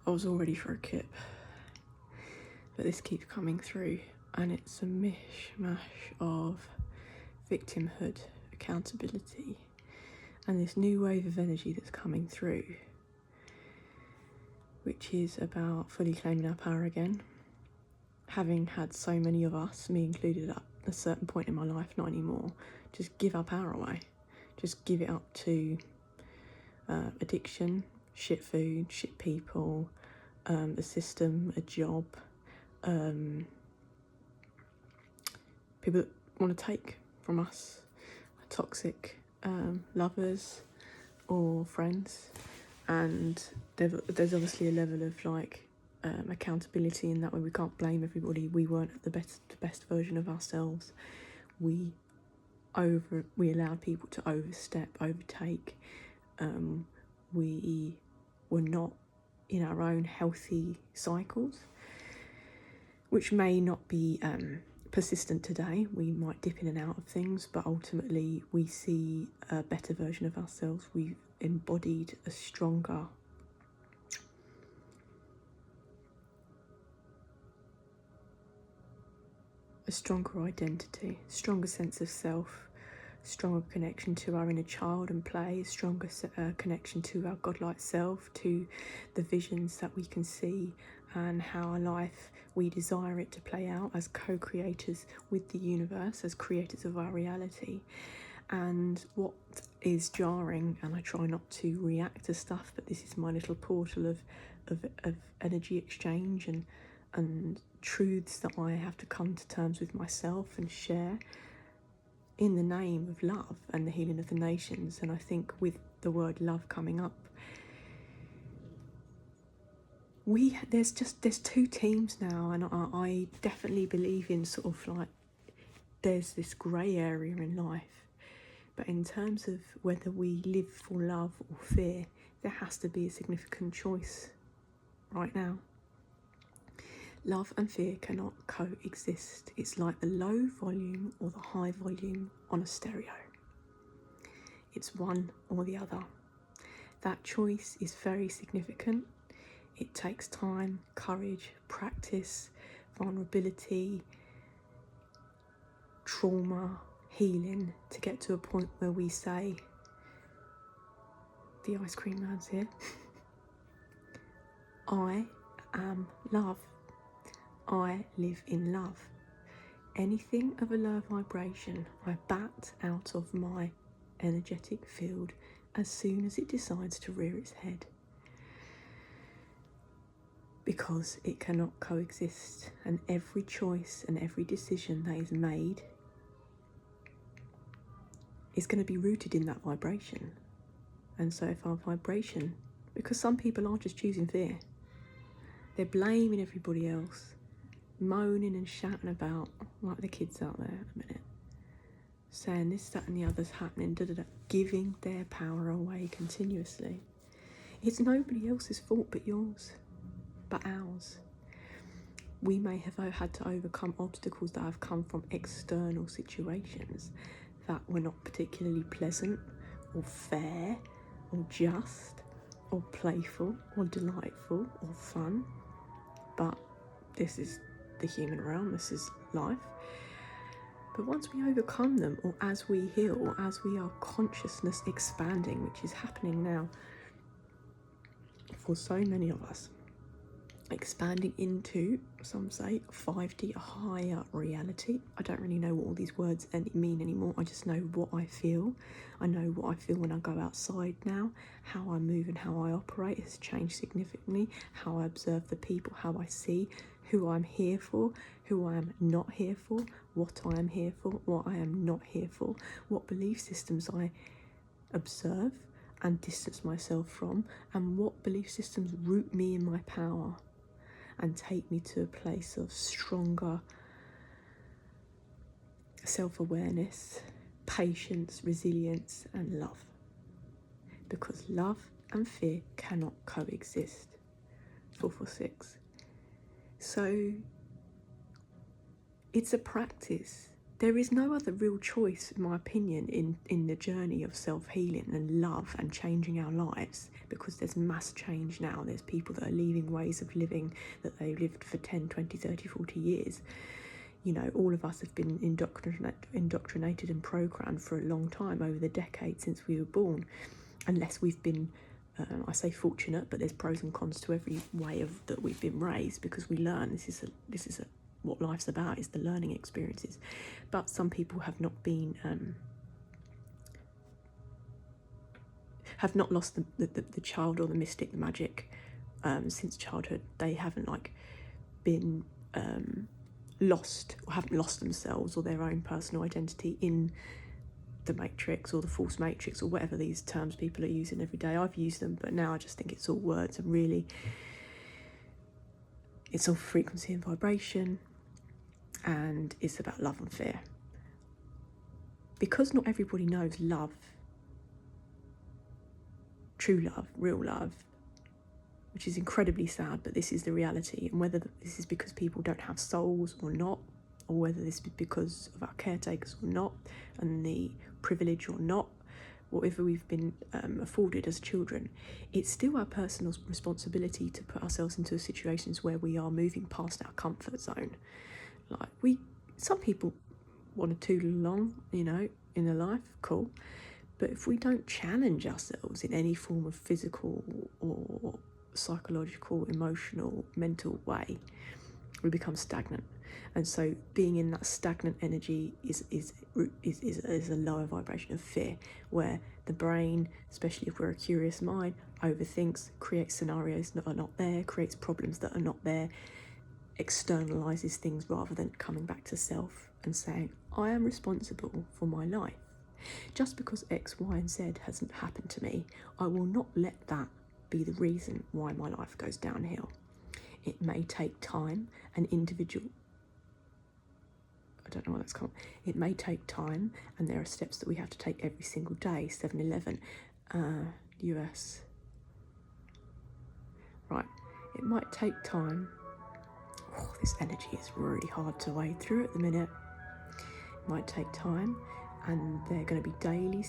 I was all ready for a kip, but this keeps coming through, and it's a mishmash of victimhood, accountability, and this new wave of energy that's coming through, which is about fully claiming our power again. Having had so many of us, me included, at a certain point in my life, not anymore, just give our power away. Just give it up to addiction, shit food, shit people, a system, a job, people that want to take from us, toxic lovers or friends. And there's obviously a level of accountability in that way. We can't blame everybody. We weren't the best version of ourselves. We allowed people to overtake. We were not in our own healthy cycles, which may not be persistent today. We might dip in and out of things, but ultimately we see a better version of ourselves. We've embodied a stronger identity, stronger sense of self, stronger connection to our inner child and play, stronger connection to our godlike self, to the visions that we can see and how our life, we desire it to play out as co-creators with the universe, as creators of our reality. And what is jarring, and I try not to react to stuff, but this is my little portal of energy exchange and truths that I have to come to terms with myself and share in the name of love and the healing of the nations. And I think with the word love coming up, there's two teams now, and I definitely believe in sort of like there's this grey area in life, but in terms of whether we live for love or fear, there has to be a significant choice right now. Love and fear cannot coexist. It's like the low volume or the high volume on a stereo. It's one or the other. That choice is very significant. It takes time, courage, practice, vulnerability, trauma, healing to get to a point where we say, the ice cream man's here, I am love. I live in love. Anything of a low vibration, I bat out of my energetic field as soon as it decides to rear its head. Because it cannot coexist, and every choice and every decision that is made is going to be rooted in that vibration. And so if our vibration, because some people are just choosing fear, they're blaming everybody else, moaning and shouting about, like the kids out there at the minute, saying this, that and the other's happening, giving their power away continuously. It's nobody else's fault but yours, but ours. We may have had to overcome obstacles that have come from external situations that were not particularly pleasant or fair or just or playful or delightful or fun, but this is the human realm, this is life. But once we overcome them, or as we heal, or as we are consciousness expanding, which is happening now for so many of us, expanding into, some say, 5D, a higher reality. I don't really know what all these words mean anymore. I just know what I feel. I know what I feel when I go outside now. How I move and how I operate has changed significantly. How I observe the people, how I see, who I'm here for, who I am not here for, what I am here for, what I am not here for, what belief systems I observe and distance myself from, and what belief systems root me in my power and take me to a place of stronger self-awareness, patience, resilience, and love. Because love and fear cannot coexist. 446. So it's a practice. There is no other real choice, in my opinion, in the journey of self-healing and love and changing our lives, because there's mass change now. There's people that are leaving ways of living that they lived for 10, 20, 30, 40 years. You know, all of us have been indoctrinated and programmed for a long time, over the decades since we were born, unless we've been, I say fortunate, but there's pros and cons to every way of that we've been raised, because we learn. This is what life's about, is the learning experiences. But some people have not been, have not lost the child or the mystic, the magic, since childhood. They haven't been lost, or haven't lost themselves or their own personal identity in the matrix or the false matrix, or whatever these terms people are using every day. I've used them, but now I just think it's all words, and really it's all frequency and vibration, and it's about love and fear. Because not everybody knows love, true love, real love, which is incredibly sad, but this is the reality. And whether this is because people don't have souls or not, or whether this is because of our caretakers or not, and the privilege or not, whatever we've been afforded as children, it's still our personal responsibility to put ourselves into situations where we are moving past our comfort zone. Some people want to toodle along, you know, in their life, cool. But if we don't challenge ourselves in any form of physical or psychological, emotional, mental way, we become stagnant. And so being in that stagnant energy is a lower vibration of fear, where the brain, especially if we're a curious mind, overthinks, creates scenarios that are not there, creates problems that are not there, externalizes things rather than coming back to self and saying, I am responsible for my life. Just because X, Y, and Z hasn't happened to me, I will not let that be the reason why my life goes downhill. It may take time and individual, I don't know what that's called. It may take time, and there are steps that we have to take every single day. 7-Eleven, US. Right, it might take time. Oh, this energy is really hard to wade through at the minute. It might take time, and there are going to be daily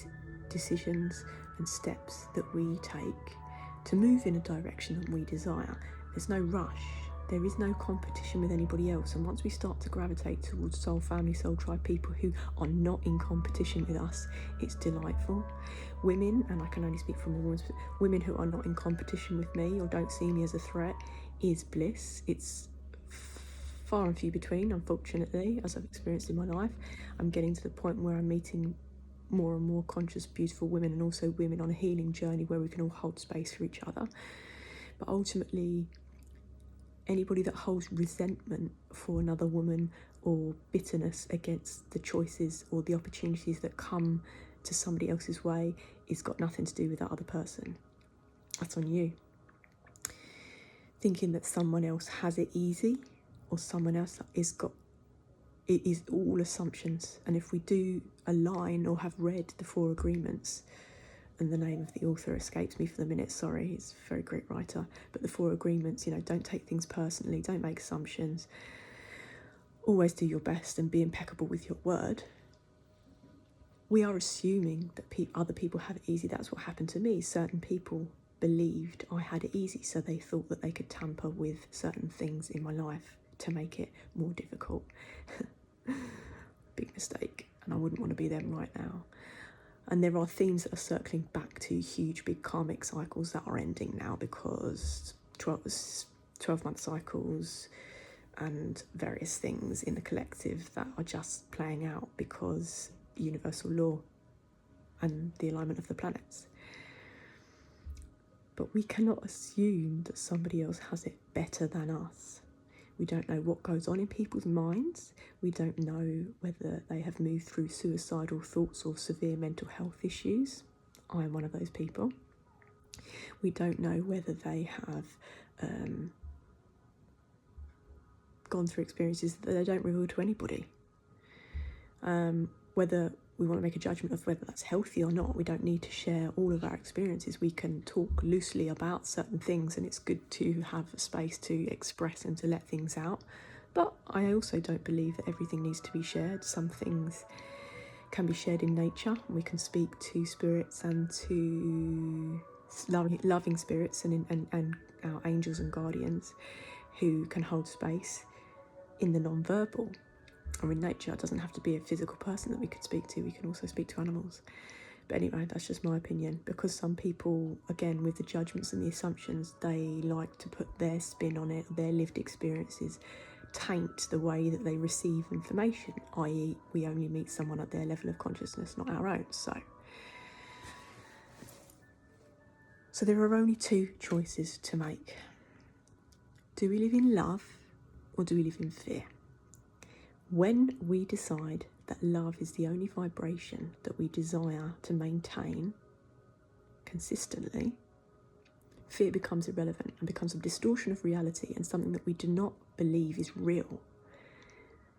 decisions and steps that we take to move in a direction that we desire. There's no rush. There is no competition with anybody else. And once we start to gravitate towards soul family, soul tribe, people who are not in competition with us, it's delightful. Women, and I can only speak from a woman's perspective, women who are not in competition with me or don't see me as a threat is bliss. It's far and few between, unfortunately, as I've experienced in my life. I'm getting to the point where I'm meeting more and more conscious, beautiful women, and also women on a healing journey where we can all hold space for each other. But ultimately, anybody that holds resentment for another woman or bitterness against the choices or the opportunities that come to somebody else's way, it's got nothing to do with that other person. That's on you. Thinking that someone else has it easy or someone else it is all assumptions. And if we do align or have read the 4 agreements, and the name of the author escapes me for the minute, sorry, he's a very great writer, but the 4 agreements, you know, don't take things personally, don't make assumptions, always do your best and be impeccable with your word. We are assuming that other people have it easy. That's what happened to me. Certain people believed I had it easy, so they thought that they could tamper with certain things in my life to make it more difficult. Big mistake, and I wouldn't want to be them right now. And there are themes that are circling back to huge, big karmic cycles that are ending now, because 12-month cycles and various things in the collective that are just playing out because universal law and the alignment of the planets. But we cannot assume that somebody else has it better than us. We don't know what goes on in people's minds. We don't know whether they have moved through suicidal thoughts or severe mental health issues. I am one of those people. We don't know whether they have gone through experiences that they don't reveal to anybody. Whether we want to make a judgment of whether that's healthy or not, we don't need to share all of our experiences. We can talk loosely about certain things, and it's good to have a space to express and to let things out. But I also don't believe that everything needs to be shared. Some things can be shared in nature. We can speak to spirits and to loving spirits and our angels and guardians who can hold space in the non-verbal or in nature. It doesn't have to be a physical person that we could speak to. We can also speak to animals. But anyway, that's just my opinion, because some people, again, with the judgments and the assumptions, they like to put their spin on it, their lived experiences taint the way that they receive information, i.e. we only meet someone at their level of consciousness, not our own. So there are only two choices to make. Do we live in love or do we live in fear? When we decide that love is the only vibration that we desire to maintain consistently, fear becomes irrelevant and becomes a distortion of reality and something that we do not believe is real.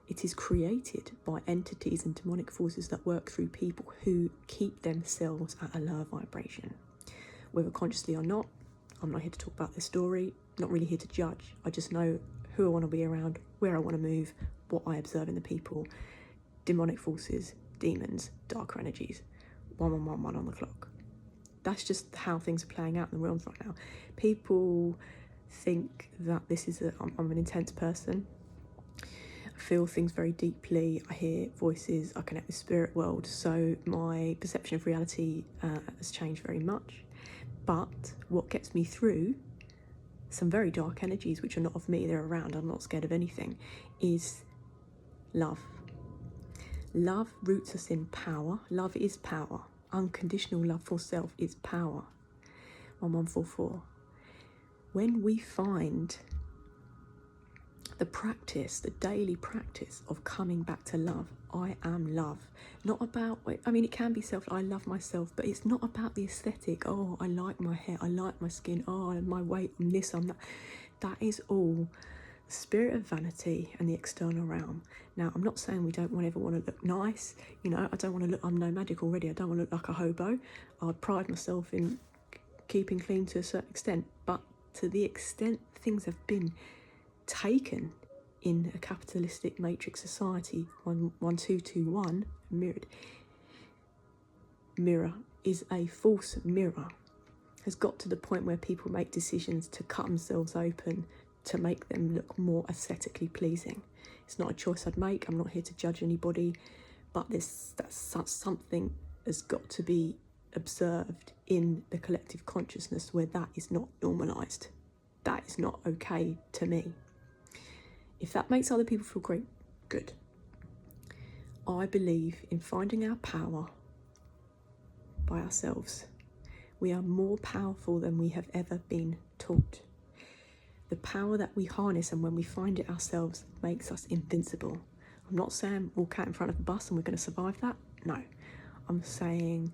It is created by entities and demonic forces that work through people who keep themselves at a lower vibration. Whether consciously or not, I'm not here to talk about their story, not really here to judge. I just know who I want to be around, where I want to move, what I observe in the people. Demonic forces, demons, darker energies, 1111 on the clock. That's just how things are playing out in the realms right now. People think that this is I'm an intense person. I feel things very deeply. I hear voices. I connect with spirit world. So my perception of reality has changed very much. But what gets me through some very dark energies, which are not of me, they're around, I'm not scared of anything, is love. Love roots us in power. Love is power. Unconditional love for self is power. 1144. When we find the practice, the daily practice of coming back to love, I am love. Not about, I mean, it can be self, I love myself, but it's not about the aesthetic. Oh, I like my hair, I like my skin, oh, my weight, I'm this, I'm that. That is all the spirit of vanity and the external realm. Now, I'm not saying we don't ever want to look nice. You know, I don't want to look, I'm nomadic already. I don't want to look like a hobo. I pride myself in keeping clean to a certain extent. But to the extent things have been taken in a capitalistic matrix society, 1221, mirror is a false mirror, has got to the point where people make decisions to cut themselves open to make them look more aesthetically pleasing. It's not a choice I'd make. I'm not here to judge anybody, but something has got to be observed in the collective consciousness where that is not normalised. That is not okay to me. If that makes other people feel great, good. I believe in finding our power by ourselves. We are more powerful than we have ever been taught. The power that we harness, and when we find it ourselves, makes us invincible. I'm not saying walk out in front of a bus and we're going to survive that. No. I'm saying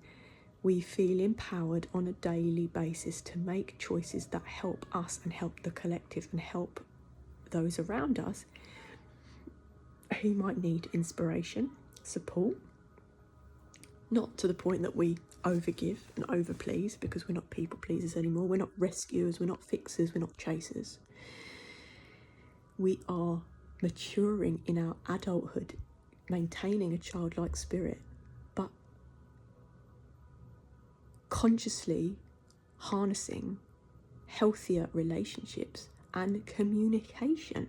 we feel empowered on a daily basis to make choices that help us and help the collective and help those around us who might need inspiration, support. Not to the point that we overgive and overplease, because we're not people pleasers anymore. We're not rescuers, we're not fixers, we're not chasers. We are maturing in our adulthood, maintaining a childlike spirit, but consciously harnessing healthier relationships and communication.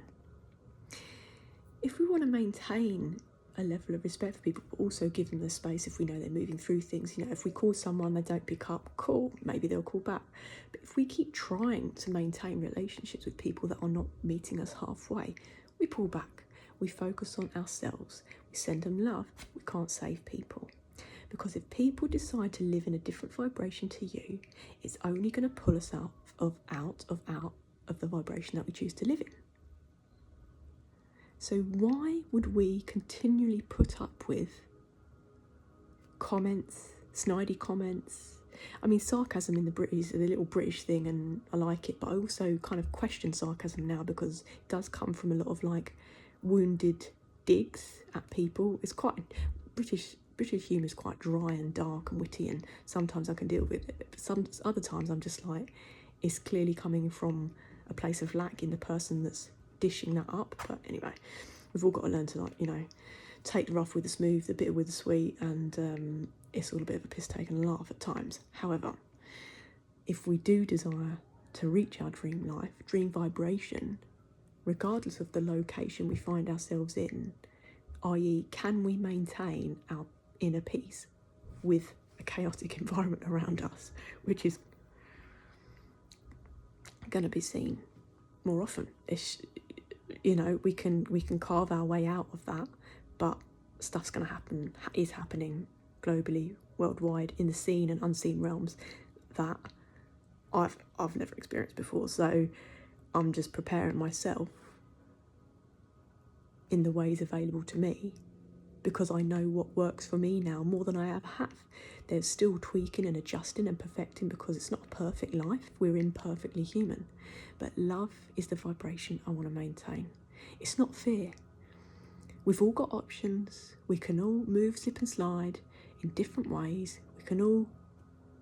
If we want to maintain a level of respect for people, but also give them the space if we know they're moving through things. You know, if we call someone, they don't pick up, cool, maybe they'll call back. But if we keep trying to maintain relationships with people that are not meeting us halfway, we pull back. We focus on ourselves. We send them love. We can't save people. Because if people decide to live in a different vibration to you, it's only going to pull us out of the vibration that we choose to live in. So why would we continually put up with comments, snidey comments? I mean, sarcasm in the British is a little British thing and I like it, but I also kind of question sarcasm now because it does come from a lot of like wounded digs at people. It's quite, British humour is quite dry and dark and witty, and sometimes I can deal with it. But other times I'm just like, it's clearly coming from a place of lack in the person that's dishing that up. But anyway, we've all got to learn to, like, you know, take the rough with the smooth, the bitter with the sweet, and it's all a bit of a piss take and a laugh at times. However, if we do desire to reach our dream life, dream vibration, regardless of the location we find ourselves in, i.e., can we maintain our inner peace with a chaotic environment around us, which is going to be seen more often. It's, you know, we can carve our way out of that, but stuff's going to happen, is happening globally, worldwide, in the seen and unseen realms that I've never experienced before. So I'm just preparing myself in the ways available to me, because I know what works for me now more than I ever have. There's still tweaking and adjusting and perfecting, because it's not a perfect life. We're imperfectly human. But love is the vibration I want to maintain. It's not fear. We've all got options. We can all move, slip and slide in different ways. We can all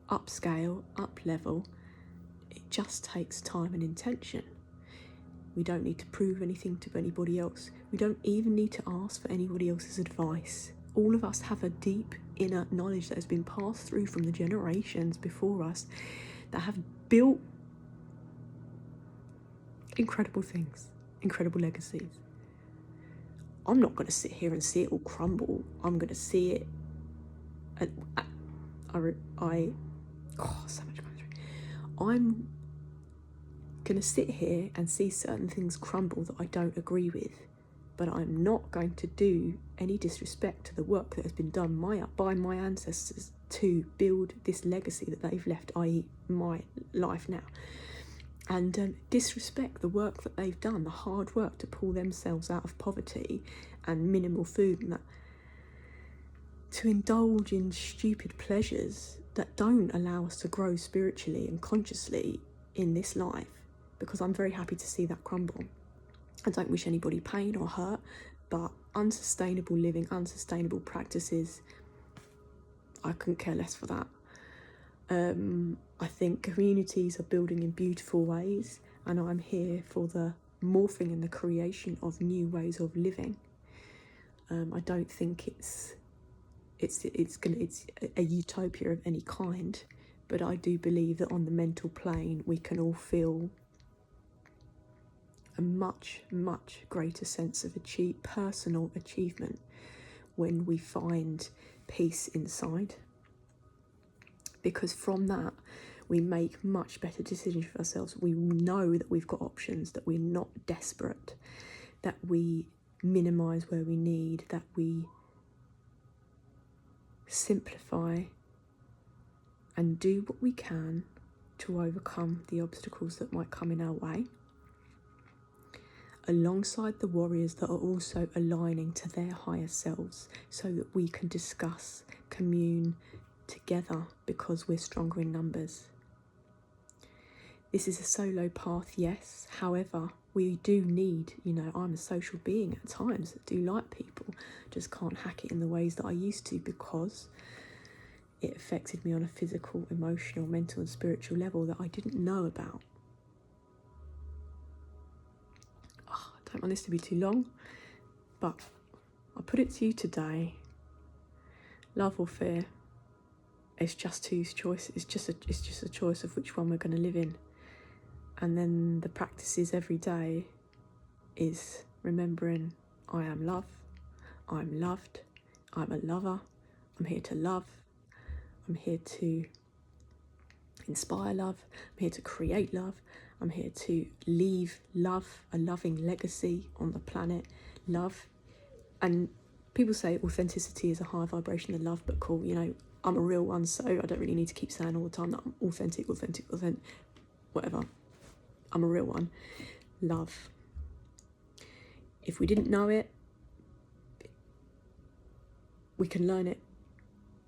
upscale, up level. It just takes time and intention. We don't need to prove anything to anybody else. We don't even need to ask for anybody else's advice. All of us have a deep inner knowledge that has been passed through from the generations before us that have built incredible things, incredible legacies. I'm not going to sit here and see it all crumble. I'm going to see it. So much going through. I'm going to sit here and see certain things crumble that I don't agree with, but I'm not going to do any disrespect to the work that has been done by my ancestors to build this legacy that they've left, i.e. my life now, and disrespect the work that they've done, the hard work to pull themselves out of poverty and minimal food and that, to indulge in stupid pleasures that don't allow us to grow spiritually and consciously in this life, because I'm very happy to see that crumble. I don't wish anybody pain or hurt, but unsustainable living, unsustainable practices, I couldn't care less for that. I think communities are building in beautiful ways, and I'm here for the morphing and the creation of new ways of living. I don't think it's a utopia of any kind, but I do believe that on the mental plane we can all feel a much, much greater sense of personal achievement when we find peace inside. Because from that, we make much better decisions for ourselves. We know that we've got options, that we're not desperate, that we minimise where we need, that we simplify and do what we can to overcome the obstacles that might come in our way, alongside the warriors that are also aligning to their higher selves, so that we can discuss, commune together, because we're stronger in numbers. This is a solo path, yes. However, we do need, I'm a social being at times that do like people, just can't hack it in the ways that I used to, because it affected me on a physical, emotional, mental and spiritual level that I didn't know about. I don't want this to be too long, but I put it to you today. Love or fear? It's just two's choice. It's just a choice of which one we're going to live in. And then the practices every day is remembering I am love, I'm loved, I'm a lover, I'm here to love, I'm here to inspire love, I'm here to create love, I'm here to leave love, a loving legacy on the planet, love. And people say authenticity is a higher vibration than love, but cool, I'm a real one, so I don't really need to keep saying all the time that I'm authentic, whatever. I'm a real one. Love. If we didn't know it, we can learn it.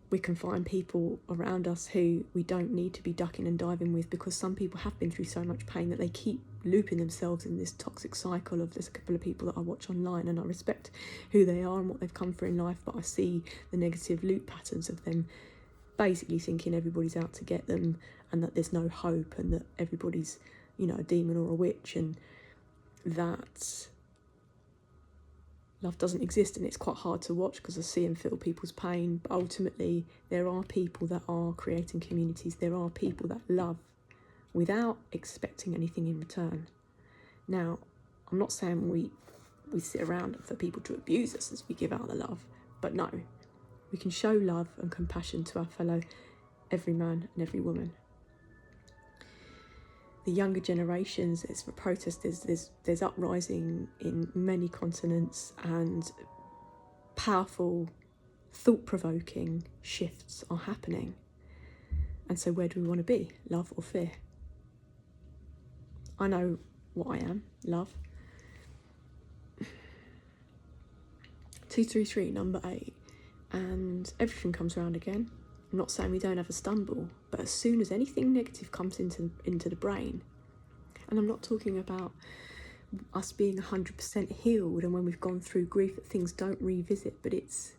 We can find people around us who we don't need to be ducking and diving with, because some people have been through so much pain that they keep looping themselves in this toxic cycle of, there's a couple of people that I watch online and I respect who they are and what they've come through in life, but I see the negative loop patterns of them basically thinking everybody's out to get them and that there's no hope and that everybody's, a demon or a witch, and that love doesn't exist, and it's quite hard to watch because I see and feel people's pain. But ultimately, there are people that are creating communities. There are people that love without expecting anything in return. Now, I'm not saying we sit around for people to abuse us as we give out the love, but no, we can show love and compassion to our fellow every man and every woman. The younger generations, it's for protesters, there's uprising in many continents, and powerful, thought-provoking shifts are happening. And so where do we want to be? Love or fear? I know what I am, love. 233, number 8. And everything comes around again. I'm not saying we don't have a stumble, but as soon as anything negative comes into the brain, and I'm not talking about us being 100% healed and when we've gone through grief that things don't revisit, but it's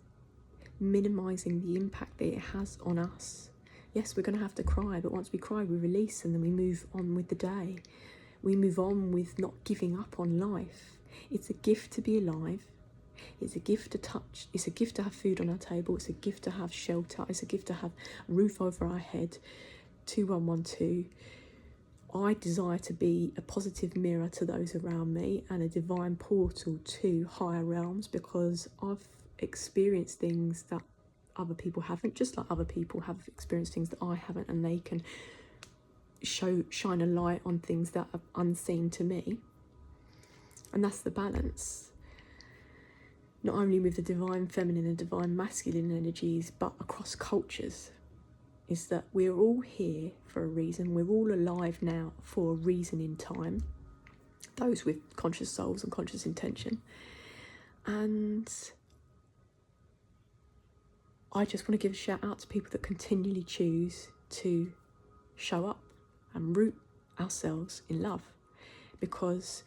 minimising the impact that it has on us. Yes, we're going to have to cry, but once we cry, we release, and then we move on with the day. We move on with not giving up on life. It's a gift to be alive. It's a gift to touch. It's a gift to have food on our table. It's a gift to have shelter. It's a gift to have a roof over our head. 2112. I desire to be a positive mirror to those around me and a divine portal to higher realms, because I've experienced things that other people haven't, just like other people have experienced things that I haven't, and they can shine a light on things that are unseen to me. And that's the balance. Not only with the divine feminine and divine masculine energies, but across cultures, is that we're all here for a reason. We're all alive now for a reason in time, those with conscious souls and conscious intention. And I just want to give a shout out to people that continually choose to show up and root ourselves in love, because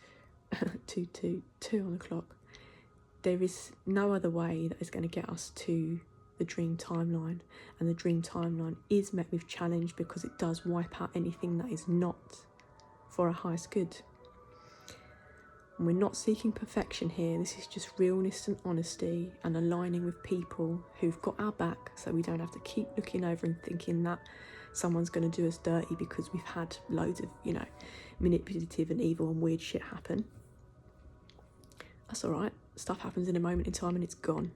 2 on the clock, there is no other way that is going to get us to the dream timeline, and the dream timeline is met with challenge because it does wipe out anything that is not for our highest good. And we're not seeking perfection here. This is just realness and honesty and aligning with people who've got our back, so we don't have to keep looking over and thinking that someone's going to do us dirty because we've had loads of, manipulative and evil and weird shit happen. That's all right. Stuff happens in a moment in time and it's gone.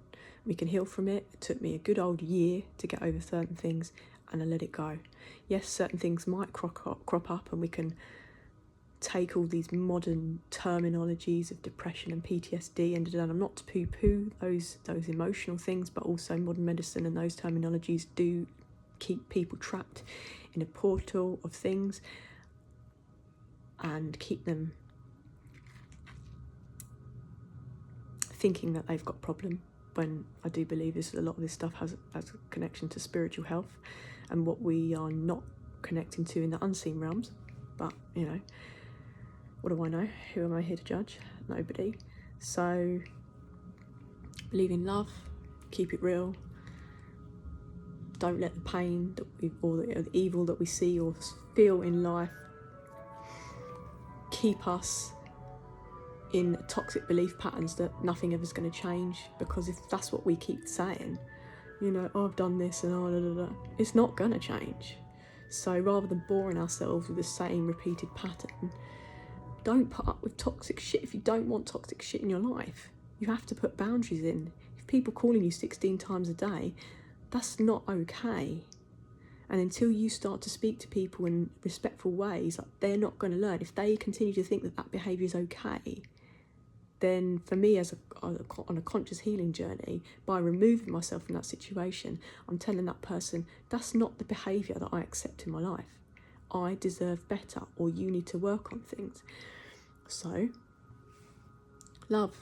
We can heal from it. It took me a good old year to get over certain things, and I let it go. Yes, certain things might crop up, and we can take all these modern terminologies of depression and PTSD, and I'm not to poo-poo those emotional things, but also modern medicine and those terminologies do keep people trapped in a portal of things and keep them thinking that they've got a problem, when I do believe a lot of this stuff has a connection to spiritual health and what we are not connecting to in the unseen realms. But, what do I know? Who am I here to judge? Nobody. So, believe in love, keep it real. Don't let the pain or the evil that we see or feel in life keep us in toxic belief patterns that nothing ever's going to change, because if that's what we keep saying, I've done this and it's not going to change. So rather than boring ourselves with the same repeated pattern, don't put up with toxic shit if you don't want toxic shit in your life. You have to put boundaries in. If people calling you 16 times a day, that's not okay. And until you start to speak to people in respectful ways, they're not going to learn. If they continue to think that behaviour is okay, then for me, on a conscious healing journey, by removing myself from that situation, I'm telling that person, that's not the behaviour that I accept in my life. I deserve better, or you need to work on things. So, love.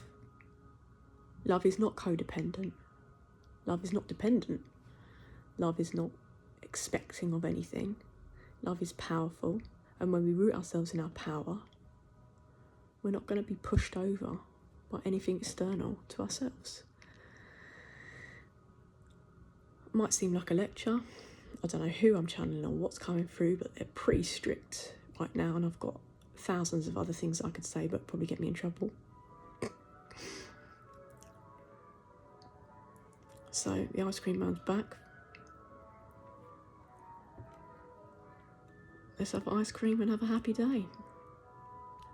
Love is not codependent. Love is not dependent. Love is not expecting of anything. Love is powerful, and when we root ourselves in our power, we're not going to be pushed over by anything external to ourselves. It might seem like a lecture. I don't know who I'm channeling or what's coming through, but they're pretty strict right now, and I've got thousands of other things I could say, but probably get me in trouble. So the ice cream man's back. Let's have ice cream and have a happy day.